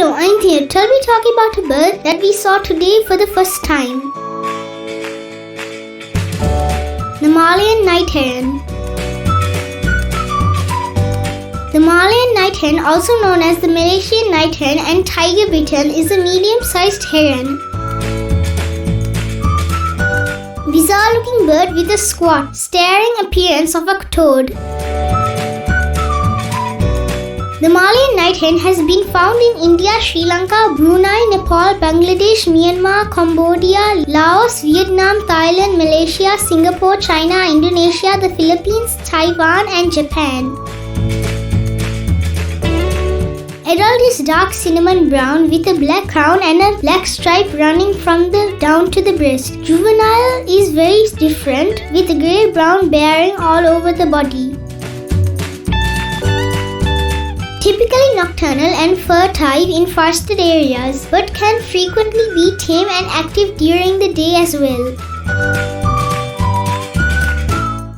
Hello, I'm Thinev. Tell me talking about a bird that we saw today for the first time. The Malayan Night-Heron. The Malayan Night-Heron, also known as the Malaysian Night-Heron and tiger bittern, is a medium-sized heron. Bizarre-looking bird with a squat, staring appearance of a toad. The Malayan Night-Heron has been found in India, Sri Lanka, Brunei, Nepal, Bangladesh, Myanmar, Cambodia, Laos, Vietnam, Thailand, Malaysia, Singapore, China, Indonesia, the Philippines, Taiwan and Japan. Adult is dark cinnamon brown with a black crown and a black stripe running from the down to the breast. Juvenile is very different with a grey-brown bearing all over the body. Typically nocturnal and furtive in forested areas, but can frequently be tame and active during the day as well.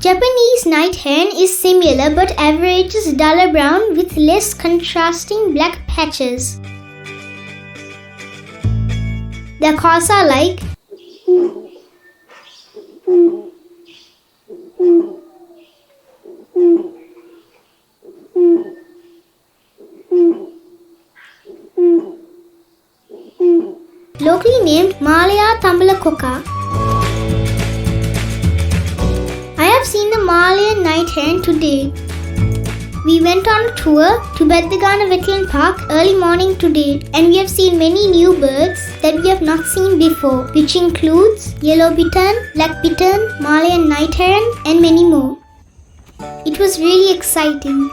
Japanese night heron is similar but averages duller brown with less contrasting black patches. Their calls are like locally named Malaya tambala-Koka. I have seen the Malayan Night-Heron today. We went on a tour to Bittern Wetland Park early morning today, and we have seen many new birds that we have not seen before, which includes yellow bittern, black bittern, Malayan Night-Heron and many more. It was really exciting.